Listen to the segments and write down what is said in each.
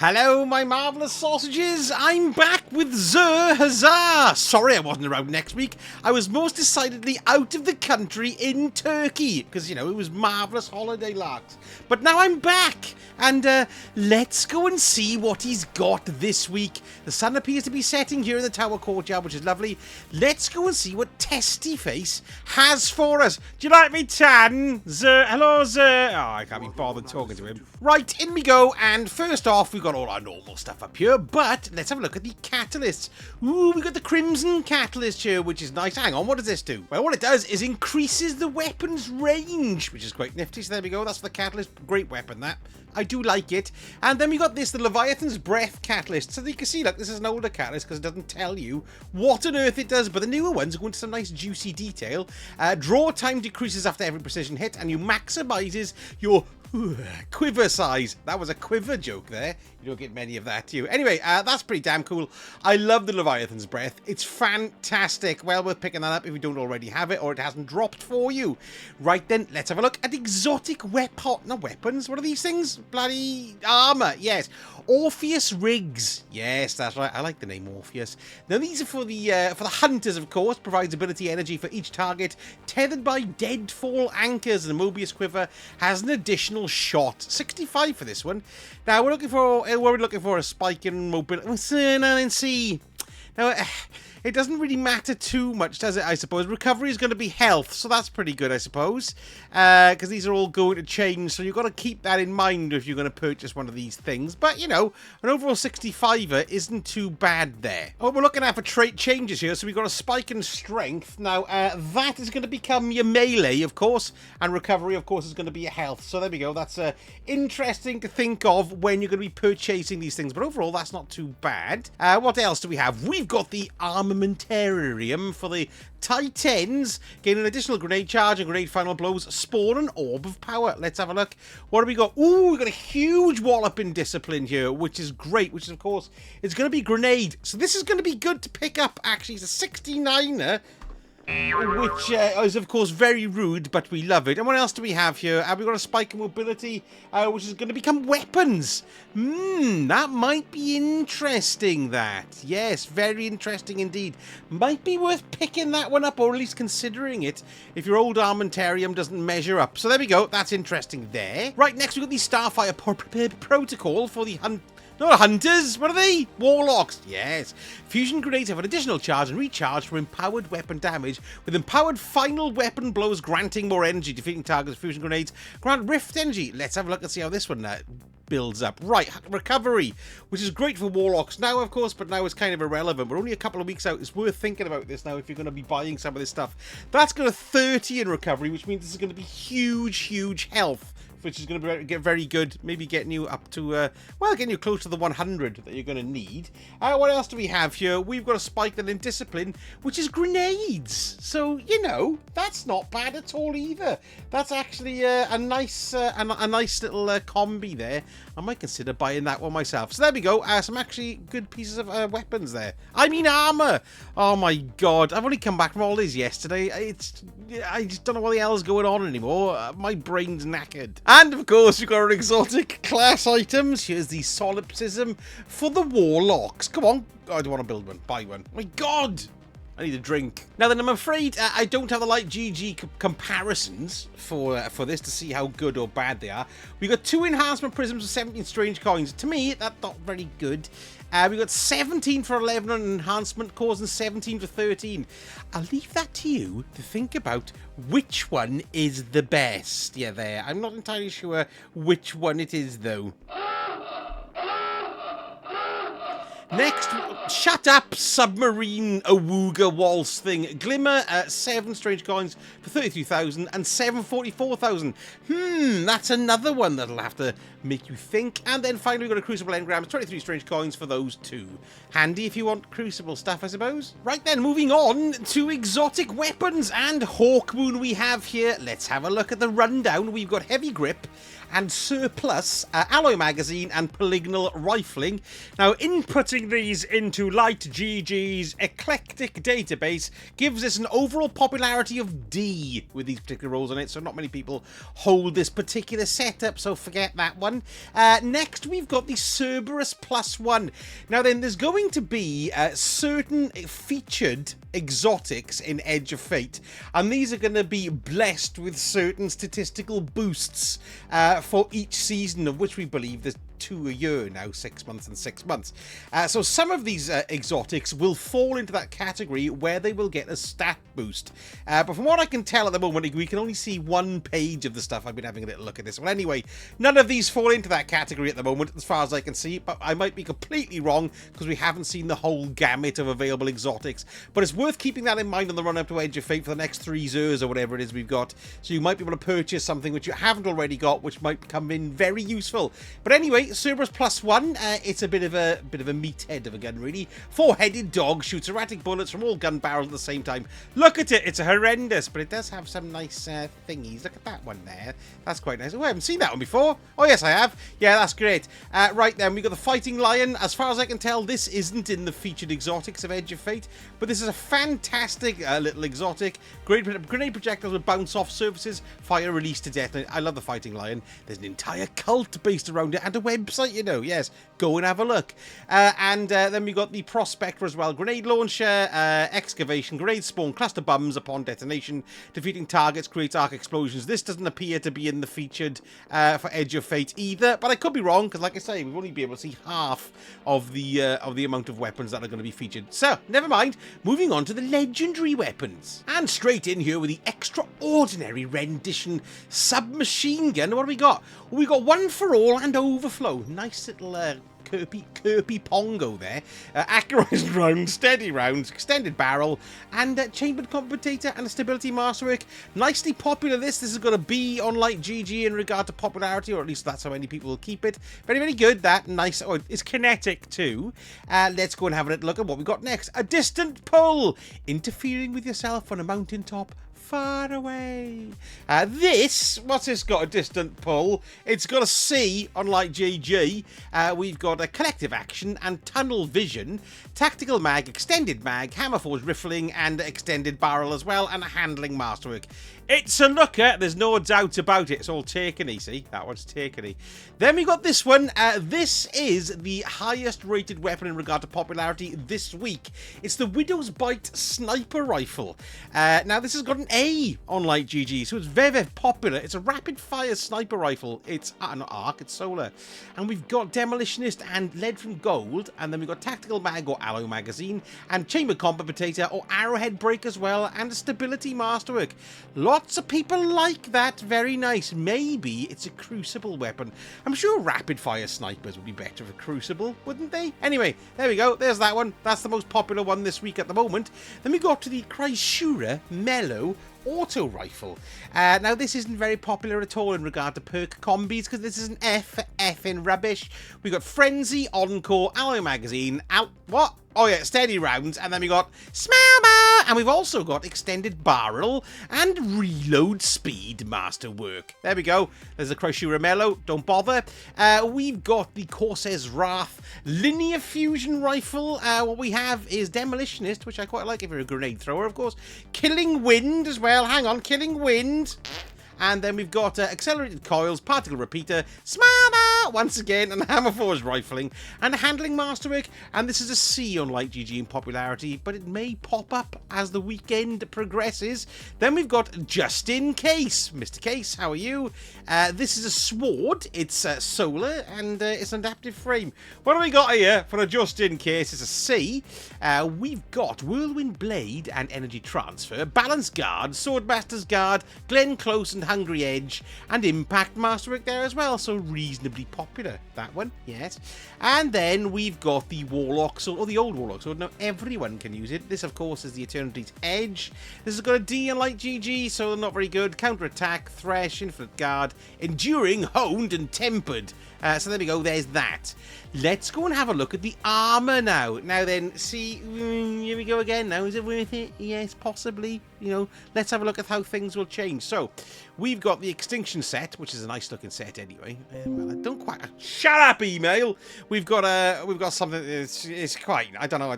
Hello, my marvellous sausages! I'm back with Zer Huzzah! Sorry I wasn't around next week. I was most decidedly out of the country in Turkey, because, you know, it was marvellous holiday larks. But now I'm back, and let's go and see what he's got this week. The sun appears to be setting here in the tower courtyard, which is lovely. Let's go and see what Testy Face has for us. Do you like me tan? Zer, hello, Zer. Oh, I can't be bothered talking to him. Right, in we go, and first off, we've got all our normal stuff up here, but let's have a look at the catalysts. Ooh, we've got the Crimson Catalyst here, which is nice. Hang on, what does this do? Well, what it does is increases the weapon's range, which is quite nifty. So there we go, that's the catalyst. Great weapon, that. I do like it. And then we got this, the Leviathan's Breath Catalyst. So you can see, look, this is an older catalyst because it doesn't tell you what on earth it does, but the newer ones go into some nice juicy detail. Draw time decreases after every precision hit, and you maximizes your quiver size. That was a quiver joke there. You don't get many of that, do you? Anyway, that's pretty damn cool. I love the Leviathan's Breath. It's fantastic. Well worth picking that up if you don't already have it or it hasn't dropped for you. Right then, let's have a look at exotic weapons. What are these things? Bloody armor. Yes. Orpheus rigs. Yes, that's right. I like the name Orpheus. Now these are for the hunters, of course. Provides ability energy for each target. Tethered by deadfall anchors, and the Mobius quiver has an additional shot. 65 for this one. Now we're looking for a spike in mobility. Now it doesn't really matter too much, does it? I suppose recovery is going to be health, so that's pretty good, I suppose, because these are all going to change. So you've got to keep that in mind if you're going to purchase one of these things. But you know, an overall 65er isn't too bad there. Oh, we're looking at for trait changes here. So we've got a spike in strength. Now that is going to become your melee, of course, and recovery, of course, is going to be your health. So there we go. That's interesting to think of when you're going to be purchasing these things. But overall, that's not too bad. What else do we have? We've got the armamentarium for the Titans. Gain an additional grenade charge and grenade final blows. Spawn an orb of power. Let's have a look. What do we got? Ooh, we've got a huge wallop in discipline here, which is great, which is, of course, it's going to be grenade. So this is going to be good to pick up, actually. It's a 69er. Which is, of course, very rude, but we love it. And what else do we have here? We've got a spike in mobility, which is going to become weapons. That might be interesting, that. Yes, very interesting indeed. Might be worth picking that one up, or at least considering it, if your old armamentarium doesn't measure up. So there we go. That's interesting there. Right, next we've got the Starfire Protocol for the Not hunters, what are they? Warlocks, yes. Fusion grenades have an additional charge and recharge for empowered weapon damage, with empowered final weapon blows granting more energy. Defeating targets with fusion grenades grant rift energy. Let's have a look and see how this one builds up. Right, recovery, which is great for Warlocks now, of course, but now it's kind of irrelevant. We're only a couple of weeks out. It's worth thinking about this now if you're going to be buying some of this stuff. That's going to 30 in recovery, which means this is going to be huge health, which is going to get very good, maybe getting you up to, well, getting you close to the 100 that you're going to need. What else do we have here? We've got a spike then in discipline, which is grenades. So, you know, that's not bad at all either. That's actually a nice little combi there. I might consider buying that one myself. So there we go. Some actually good pieces of weapons there. I mean armor. Oh my god. I've only come back from all this yesterday. I just don't know what the hell's going on anymore. My brain's knackered. And of course, you've got our exotic class items. Here's the solipsism for the Warlocks. Come on. Oh, I don't want to build one. Buy one. My god. I need a drink. Now then, I'm afraid I don't have the light GG comparisons for this to see how good or bad they are. We got 2 enhancement prisms with 17 strange coins. To me, that's not very good. We got 17 for 11 on enhancement cores and 17 for 13. I'll leave that to you to think about which one is the best. Yeah, there. I'm not entirely sure which one it is, though. Next, shut up, submarine awooga waltz thing. Glimmer, 7 strange coins for 33,000 and 7 44,000. That's another one that'll have to make you think. And then finally, we've got a crucible engrams, 23 strange coins for those two. Handy if you want crucible stuff, I suppose. Right then, moving on to exotic weapons and Hawkmoon we have here. Let's have a look at the rundown. We've got heavy grip and surplus, alloy magazine and polygonal rifling. Now, inputting these into Light GG's eclectic database gives us an overall popularity of D with these particular rolls on it, so not many people hold this particular setup, so forget that one. one. Next, we've got the Cerberus +1. Now then, there's going to be certain featured exotics in Edge of Fate, and these are going to be blessed with certain statistical boosts for each season, of which we believe there's 2 a year now, 6 months and 6 months. So some of these exotics will fall into that category where they will get a stat boost. But from what I can tell at the moment, we can only see 1 page of the stuff. I've been having a little look at this. Well, anyway, none of these fall into that category at the moment, as far as I can see, but I might be completely wrong because we haven't seen the whole gamut of available exotics. But it's worth keeping that in mind on the run up to Edge of Fate for the next 3 years or whatever it is we've got. So you might be able to purchase something which you haven't already got, which might come in very useful. But anyway, Cerberus +1, it's a bit of a meathead of a gun, really. 4-headed dog shoots erratic bullets from all gun barrels at the same time. Look at it, it's horrendous, but it does have some nice thingies. Look at that one there. That's quite nice. Oh, I haven't seen that one before. Oh, yes, I have. Yeah, that's great. Right then, we've got the Fighting Lion. As far as I can tell, this isn't in the featured exotics of Edge of Fate, but this is a fantastic little exotic. Grenade projectiles will bounce off surfaces, fire release to death. I love the Fighting Lion. There's an entire cult based around it and a website, you know. Yes, go and have a look. And then we got the Prospector as well. Grenade launcher, excavation, grenade spawn, cluster bombs upon detonation. Defeating targets creates arc explosions. This doesn't appear to be in the featured for Edge of Fate either, but I could be wrong because, like I say, we've only been able to see half of the amount of weapons that are going to be featured. So, never mind. Moving on to the legendary weapons. And straight in here with the extraordinary rendition submachine gun. What have we got? Well, we got One for All and Overflow. Nice little Kirby Pongo there. Accurized rounds, steady rounds, extended barrel, and chambered computator and a stability masterwork. Nicely popular this. This is going to be on like GG in regard to popularity, or at least that's how many people will keep it. Very, very good. That nice. Oh, it's kinetic too. Let's go and have a little look at what we got next. A distant pull. Interfering with yourself on a mountaintop far away. What's this got? A distant pull. It's got a C, unlike GG. We've got a collective action and tunnel vision, tactical mag, extended mag, hammerforged rifling, and extended barrel as well, and a handling masterwork. It's a looker, there's no doubt about it. It's all taken-y, see? That one's taken-y. Then we got this one. This is the highest rated weapon in regard to popularity this week. It's the Widow's Bite Sniper Rifle. Now, this has got an A on Light GG, so it's very, very popular. It's a rapid-fire sniper rifle. It's not arc, it's solar. And we've got Demolitionist and Lead from Gold, and then we've got Tactical Mag or Alloy Magazine, and Chamber Competitor or Arrowhead Break as well, and a Stability Masterwork. Lots of people like that. Very nice. Maybe it's a Crucible weapon. I'm sure rapid-fire snipers would be better for Crucible, wouldn't they? Anyway, there we go. There's that one. That's the most popular one this week at the moment. Then we got to the Chrysaura Mellow Auto Rifle. Now, this isn't very popular at all in regard to perk combis because this is an F for F in rubbish. We got Frenzy, Encore, Alloy Magazine, what? Oh yeah, steady rounds, and then we got Smell, and we've also got extended barrel and reload speed masterwork. There we go. There's a Chrysaura Mellow. Don't bother. We've got the Corsair's Wrath linear fusion rifle. What we have is Demolitionist, which I quite like if you're a grenade thrower, of course. Killing Wind as well. Hang on, Killing Wind. And then we've got Accelerated Coils, Particle Repeater, Smama, once again, and Hammerforged Rifling, and Handling Masterwork. And this is a C on Light GG in popularity, but it may pop up as the weekend progresses. Then we've got Just In Case. Mr. Case, how are you? This is a sword. It's solar, and it's an adaptive frame. What do we got here for a Just In Case? It's a C. We've got Whirlwind Blade and Energy Transfer, Balance Guard, Swordmaster's Guard, Glen Close and Hungry Edge, and Impact Masterwork there as well, so reasonably popular, that one, yes. And then we've got the Warlock Sword, or the old Warlock Sword. Now everyone can use it. This, of course, is the Eternity's Edge. This has got a D in Light GG, so not very good. Counter-attack, Thresh, Infinite Guard, Enduring, Honed, and Tempered. So there we go, there's that. Let's go and have a look at the armor now. Now then, see, here we go again. Now, is it worth it? Yes, possibly. You know, let's have a look at how things will change. So, we've got the Extinction set, which is a nice looking set anyway. Well, I don't quite... Shut up, email! We've got something that's it's quite... I don't know.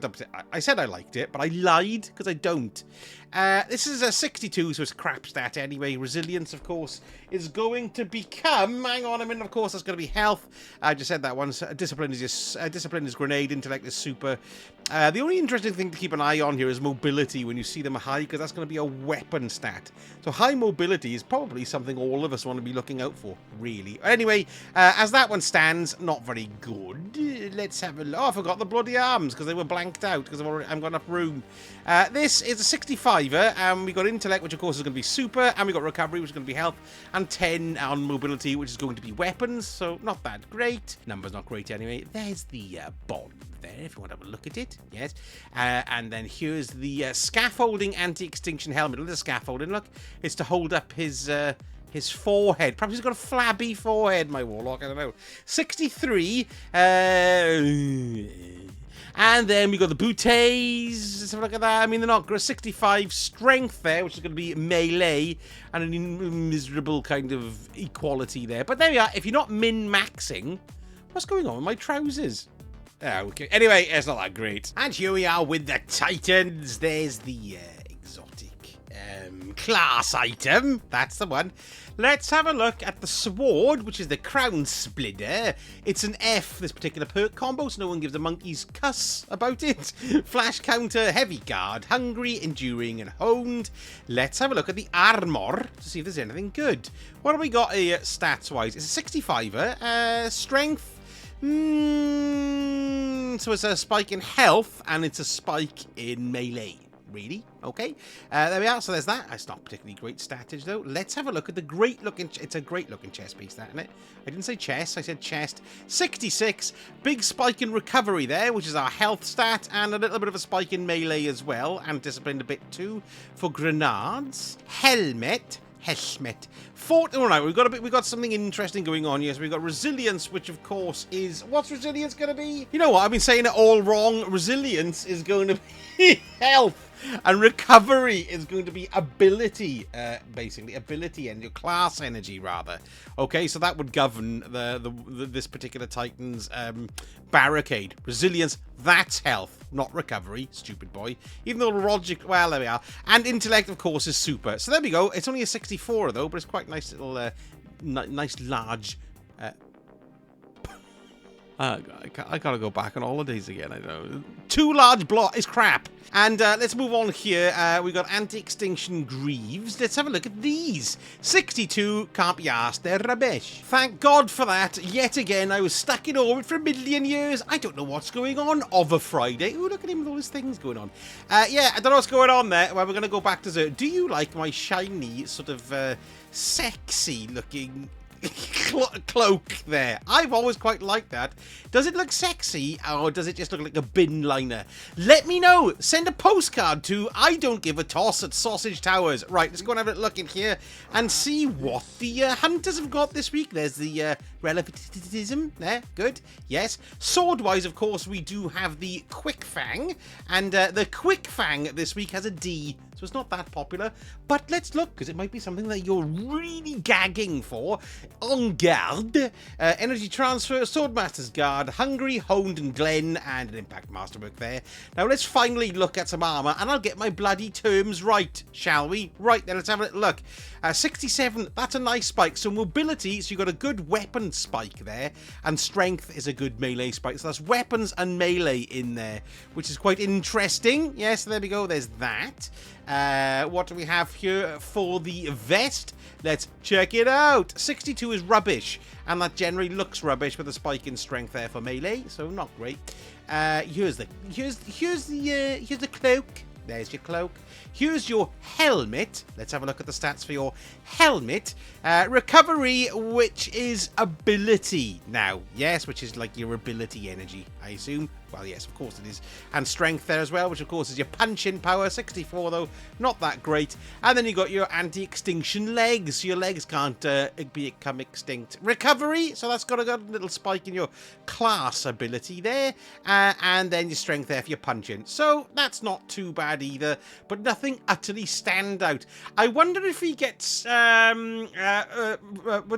I said I liked it, but I lied because I don't. This is a 62, so it's crap stat anyway. Resilience, of course, is going to become... Hang on a minute, of course, that's going to be health. I just said that once. Discipline is just... discipline is grenade. Intellect is super. The only interesting thing to keep an eye on here is mobility when you see them high, because that's going to be a weapon stat. So high mobility is probably something all of us want to be looking out for, really. Anyway, as that one stands, not very good. Let's have a look. Oh, I forgot the bloody arms, because they were blanked out, because I've got enough room. This is a 65er, and we got intellect, which of course is going to be super, and we got recovery, which is going to be health, and 10 on mobility, which is going to be weapons, so not that great. Number's not great anyway. There's the bond there, if you want to have a look at it. Yes. And then here's the scaffolding anti-extinction helmet. Look at the scaffolding, look. It's to hold up his forehead. Perhaps he's got a flabby forehead, my warlock. I don't know. 63. And then we got the booties. Let's have a look at that. I mean, they're not great. 65 strength there, which is going to be melee, and a miserable kind of equality there. But there we are. If you're not min-maxing, what's going on with my trousers? Oh, okay. Anyway, it's not that great. And here we are with the Titans. There's the exotic class item. That's the one. Let's have a look at the sword, which is the Crown Splitter. It's an F, this particular perk combo, so no one gives a monkey's cuss about it. Flash counter, heavy guard, hungry, enduring, and honed. Let's have a look at the armor to see if there's anything good. What have we got here stats-wise? It's a 65er. Strength. So it's a spike in health, and it's a spike in melee. Really? Okay. There we are. So there's that. It's not particularly great statage, though. Let's have a look at the great-looking... It's a great-looking chest piece, that, isn't it? I didn't say chest. I said chest. 66. Big spike in recovery there, which is our health stat, and a little bit of a spike in melee as well, and disciplined a bit, too, for grenades. Helmet. All right, we've got something interesting going on here. So we've got resilience, which of course is... What's resilience going to be? You know what? I've been saying it all wrong. Resilience is going to be health. And recovery is going to be ability, basically. Ability and your class energy, rather. Okay, so that would govern this particular Titan's barricade. Resilience, that's health, not recovery. Stupid boy. Even though logic... Well, there we are. And intellect, of course, is super. So there we go. It's only a 64, though, but it's quite nice little... nice large... I gotta go back on holidays again, I know. Too large block is crap. And let's move on here. We got anti-extinction greaves. Let's have a look at these. 62, can't be asked, they're rubbish. Thank God for that. Yet again, I was stuck in orbit for a million years. I don't know what's going on. Of a Friday. Ooh, look at him with all his things going on. Yeah, I don't know what's going on there. Well, we're gonna go back to Zero. Do you like my shiny, sort of sexy looking... cloak there? I've always quite liked that. Does it look sexy, or does it just look like a bin liner? Let me know. Send a postcard to I don't give a toss at Sausage Towers. Right, let's go and have a look in here and see what the hunters have got this week. There's the relativism there. Good. Yes. Sword-wise, of course, we do have the Quick Fang, and the Quick Fang this week has a D, so it's not that popular. But let's look, because it might be something that you're really gagging for. En garde, energy transfer, Swordmaster's Guard, Hungry, Honed, and Glen, and an Impact Masterwork there. Now let's finally look at some armor, and I'll get my bloody terms right, shall we? Right then, let's have a little look. 67, that's a nice spike. So mobility, so you've got a good weapon spike there, and strength is a good melee spike. So that's weapons and melee in there, which is quite interesting. Yes, there we go, there's that. What do we have here for the vest? Let's check it out. 62 is rubbish, and that generally looks rubbish with a spike in strength there for melee, so not great. Here's the cloak. There's your cloak. Here's your helmet. Let's have a look at the stats for your helmet. Recovery, which is ability now. Yes, which is like your ability energy, I assume. Well, yes, of course it is. And strength there as well, which of course is your punch-in power. 64, though, not that great. And then you got your anti-extinction legs. So your legs can't become extinct. Recovery, so that's got a little spike in your class ability there. And then your strength there for your punch-in. So that's not too bad. bad either, but nothing utterly standout. I wonder if he gets, what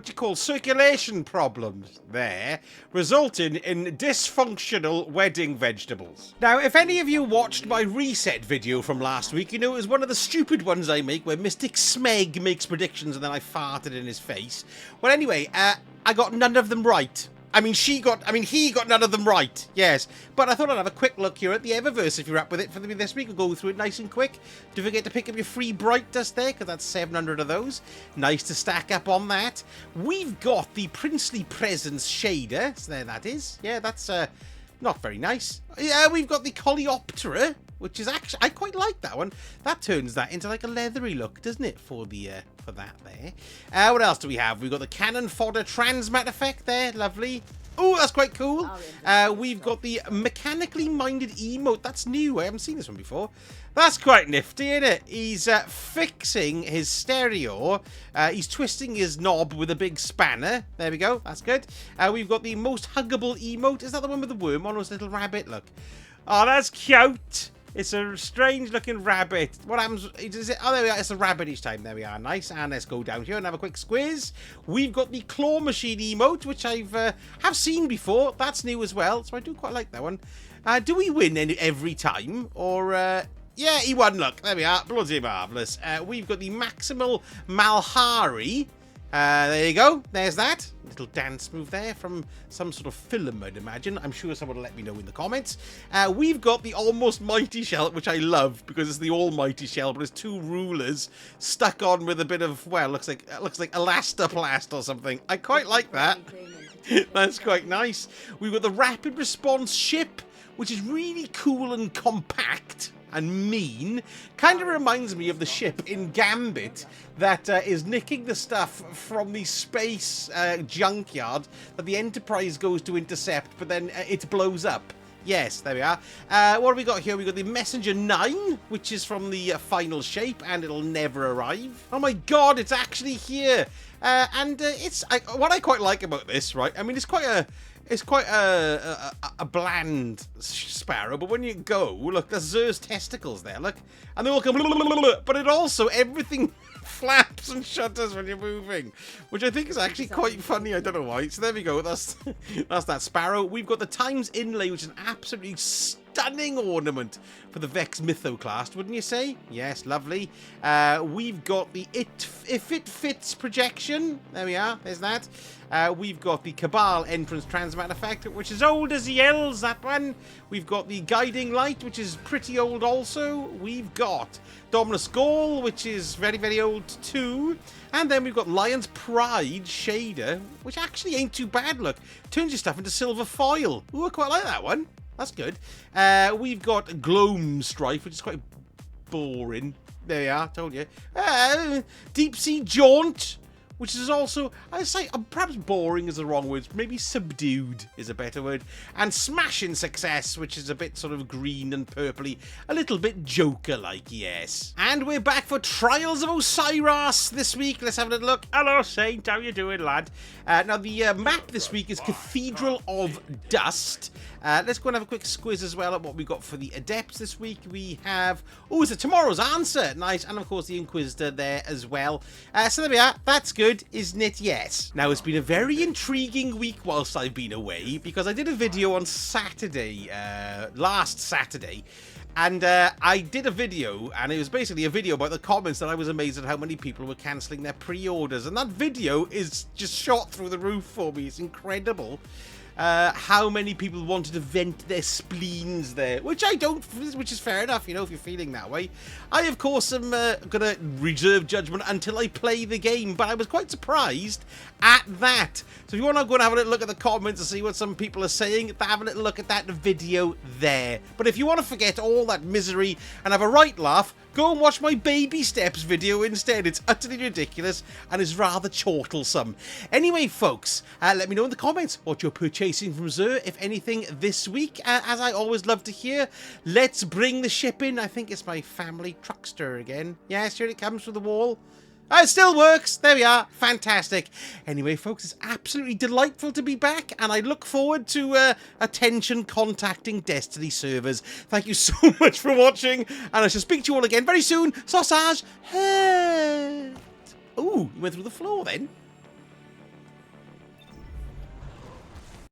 do you call, circulation problems there, resulting in dysfunctional wedding vegetables. Now, if any of you watched my reset video from last week, you know it was one of the stupid ones I make where Mystic Smeg makes predictions and then I farted in his face. Well, anyway, I got none of them right. He got none of them right, yes. But I thought I'd have a quick look here at the Eververse if you're up with it for this week. We'll go through it nice and quick. Don't forget to pick up your free Bright Dust there, because that's 700 of those. Nice to stack up on that. We've got the Princely Presence shader. So there that is. Yeah, that's not very nice. Yeah, we've got the Coleoptera, which is actually, I quite like that one. That turns that into like a leathery look, doesn't it, for the for that there. What else do we have? We've got the Cannon Fodder Transmat effect there, lovely. Oh, that's quite cool. We've got the Mechanically Minded emote. That's new. I haven't seen this one before. That's quite nifty, isn't it? He's fixing his stereo. He's twisting his knob with a big spanner. There we go. That's good. We've got the Most Huggable emote. Is that the one with the worm on, or is it a little rabbit? Look. Oh, that's cute. It's a strange looking rabbit. What happens? Is it? Oh, there we are. It's a rabbit each time. There we are. Nice. And let's go down here and have a quick squiz. We've got the Claw Machine emote, which I've have seen before. That's new as well. So I do quite like that one. Do we win every time? Or, yeah, he won. Look. There we are. Bloody marvellous. We've got the Maximal Malhari. There you go. There's that. Little dance move there from some sort of film, I'd imagine. I'm sure someone will let me know in the comments. We've got the Almost Mighty Shell, which I love because it's the Almighty Shell, but it's two rulers stuck on with a bit of, well, looks like elastoplast or something. I quite like that. That's quite nice. We've got the Rapid Response Ship, which is really cool and compact and mean. Kind of reminds me of the ship in Gambit that is nicking the stuff from the space junkyard that the Enterprise goes to intercept, but then it blows up. Yes, there we are. What have we got here? We've got the Messenger 9, which is from the final shape, and it'll never arrive. Oh my god, it's actually here. It's what I quite like about this, right? I mean, it's quite a bland sparrow, but when you go, look, there's Zer's testicles there, look, and they all come, but it also, everything flaps and shudders when you're moving, which I think is actually quite funny. I don't know why. So there we go. That's that sparrow. We've got the Times Inlay, which is an absolutely stunning ornament for the Vex Mythoclast, wouldn't you say? Yes, lovely. We've got the If It Fits projection. There we are. There's that. We've got the Cabal entrance transmat effect, which is old as the L's, that one. We've got the Guiding Light, which is pretty old also. We've got Dominus Gaul, which is very, very old too. And then we've got Lion's Pride shader, which actually ain't too bad, look. Turns your stuff into silver foil. Ooh, I quite like that one. That's good. We've got Gloam Strife, which is quite boring. There we are, told you. Deep Sea Jaunt, which is also, I say, perhaps boring is the wrong word. Maybe subdued is a better word. And Smashing Success, which is a bit sort of green and purpley. A little bit Joker-like, yes. And we're back for Trials of Osiris this week. Let's have a little look. Hello, Saint. How you doing, lad? Now, the map this week is Cathedral of Dust. Let's go and have a quick squiz as well at what we got for the Adepts this week. We have, oh, it's a Tomorrow's Answer. Nice. And, of course, the Inquisitor there as well. So there we are. That's good. Isn't it? Yes. Now, it's been a very intriguing week whilst I've been away, because I did a video on Saturday, last Saturday, and I did a video, and it was basically a video about the comments that I was amazed at how many people were cancelling their pre-orders, and that video is just shot through the roof for me. It's incredible. How many people wanted to vent their spleens there, which I don't, which is fair enough, you know, if you're feeling that way. I, of course, am gonna reserve judgment until I play the game, but I was quite surprised at that. So if you want to go and have a little look at the comments and see what some people are saying, have a little look at that video there. But if you want to forget all that misery and have a right laugh, go and watch my baby steps video instead. It's utterly ridiculous and is rather chortlesome. Anyway, folks, let me know in the comments what you're purchasing from Zer, if anything, this week. As I always love to hear, let's bring the ship in. I think it's my family truckster again. Yes, here it comes through the wall. It still works. There we are. Fantastic. Anyway, folks, it's absolutely delightful to be back, and I look forward to attention contacting Destiny servers. Thank you so much for watching, and I shall speak to you all again very soon. Sausage. Ooh, you went through the floor then.